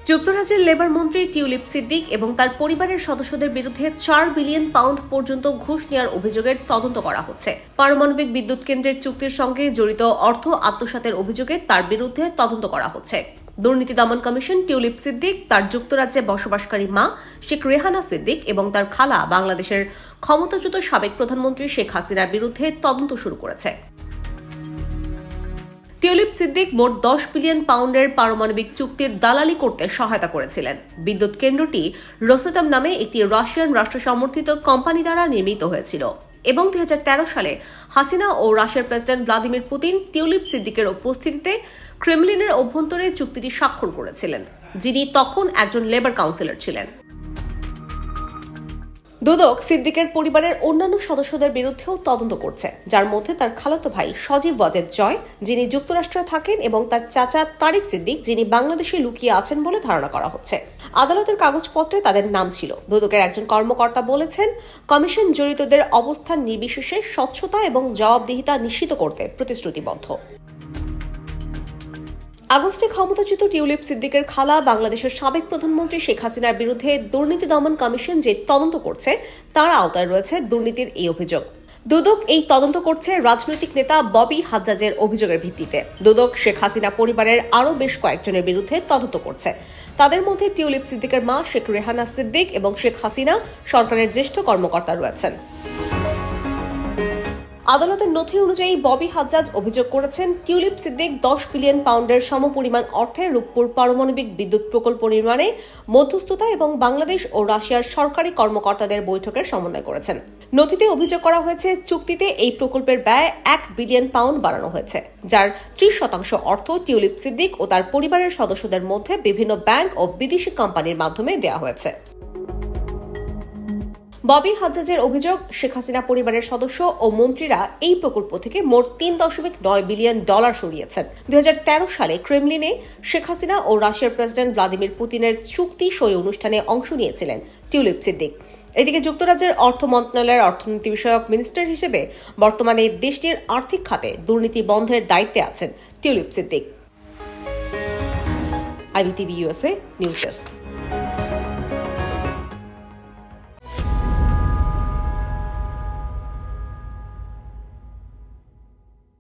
যুক্তরাজ্যের লেবার মন্ত্রী টিউলিপ সিদ্দিক এবং তার পরিবারের সদস্যদের বিরুদ্ধে ৪ বিলিয়ন পাউন্ড পর্যন্ত ঘুষ নেওয়ার অভিযোগের তদন্ত করা হচ্ছে। পারমাণবিক বিদ্যুৎ কেন্দ্রের চুক্তির সঙ্গে জড়িত অর্থ আত্মসাতের অভিযোগে তার বিরুদ্ধে তদন্ত করা হচ্ছে। দুর্নীতি দমন কমিশন টিউলিপ সিদ্দিক, তার যুক্তরাজ্যে বসবাসকারী মা শেখ রেহানা সিদ্দিক এবং তার খালা বাংলাদেশের ক্ষমতাচ্যুত সাবেক প্রধানমন্ত্রী শেখ হাসিনার বিরুদ্ধে তদন্ত শুরু করেছে। টিউলিপ সিদ্দিক মোট 10 বিলিয়ন পাউন্ডের পারমাণবিক চুক্তির দালালি করতে সহায়তা করেছিলেন। বিদ্যুৎ কেন্দ্রটি রোসাটম নামে একটি রাশিয়ান রাষ্ট্র সমর্থিত কোম্পানি দ্বারা নির্মিত হয়েছিল এবং 2013 সালে হাসিনা ও রাশিয়ার প্রেসিডেন্ট ভ্লাদিমির পুতিন টিউলিপ সিদ্দিকের উপস্থিতিতে ক্রেমলিনের অভ্যন্তরে চুক্তিটি স্বাক্ষর করেছিলেন, যিনি তখন একজন লেবার কাউন্সিলর ছিলেন। দুদক সিদ্দিকের পরিবারের অন্যান্য সদস্যদের বিরুদ্ধেও তদন্ত করছে, যার মধ্যে তার খালাতো ভাই সজীব ওয়াজেদ জয়, যিনি যুক্তরাষ্ট্রে থাকেন, এবং তার চাচা তারিক সিদ্দিক, যিনি বাংলাদেশে লুকিয়ে আছেন বলে ধারণা করা হচ্ছে। আদালতের কাগজপত্রে তাদের নাম ছিল। দুদকের একজন কর্মকর্তা বলেছেন, কমিশন জড়িতদের অবস্থান নির্বিশেষে স্বচ্ছতা এবং জবাবদিহিতা নিশ্চিত করতে প্রতিশ্রুতিবদ্ধ। আগস্টে ক্ষমতাচ্যুত টিউলিপ সিদ্দিকের খালা বাংলাদেশের সাবেক প্রধানমন্ত্রী শেখ হাসিনার বিরুদ্ধে দুর্নীতি দমন কমিশন যে তদন্ত করছে তার আওতায় রয়েছে দুর্নীতির এই অভিযোগ। দুদক এই তদন্ত করছে রাজনৈতিক নেতা ববি হাজ্জাজের অভিযোগের ভিত্তিতে। দুদক শেখ হাসিনা পরিবারের আরও বেশ কয়েকজনের বিরুদ্ধে তদন্ত করছে। তাদের মধ্যে টিউলিপ সিদ্দিকের মা শেখ রেহানা সিদ্দিক এবং শেখ হাসিনা সরকারের জ্যেষ্ঠ কর্মকর্তা রয়েছেন। আদালতের নথি অনুযায়ী ববি হাজ্জাজ অভিযোগ করেছেন, টিউলিপ সিদ্দিক 10 বিলিয়ন পাউন্ডের সমপরিমাণ অর্থে রূপপুর পারমাণবিক বিদ্যুৎ প্রকল্প নির্মাণে মধ্যস্থতা এবং বাংলাদেশ ও রাশিয়ার সরকারি কর্মকর্তাদের বৈঠকের সমন্বয় করেছেন। নথিতে অভিযোগ করা হয়েছে, চুক্তিতে এই প্রকল্পের ব্যয় 1 বিলিয়ন পাউন্ড বাড়ানো হয়েছে, যার 30% অর্থ টিউলিপ সিদ্দিক ও তার পরিবারের সদস্যদের মধ্যে বিভিন্ন ব্যাংক ও বিদেশি কোম্পানির মাধ্যমে দেওয়া হয়েছে। ববি হাজ্জাজের অভিযোগ, শেখ হাসিনা পরিবারের সদস্য ও মন্ত্রীরা এই প্রকল্প থেকে মোট $3.9 বিলিয়ন সরিয়েছেন। 2013 সালে ক্রেমলিনে শেখ হাসিনা ও রাশিয়ার প্রেসিডেন্ট ভ্লাদিমির পুতিনের চুক্তি সই অনুষ্ঠানে অংশ নিয়েছিলেন টিউলিপ সিদ্দিক। এদিকে যুক্তরাজ্যের অর্থ মন্ত্রণালয়ের অর্থনীতি বিষয়ক মিনিস্টার হিসেবে বর্তমানে দেশটির আর্থিক খাতে দুর্নীতি বন্ধের দায়িত্বে আছেন tulip Siddique. IBTV USA news desk.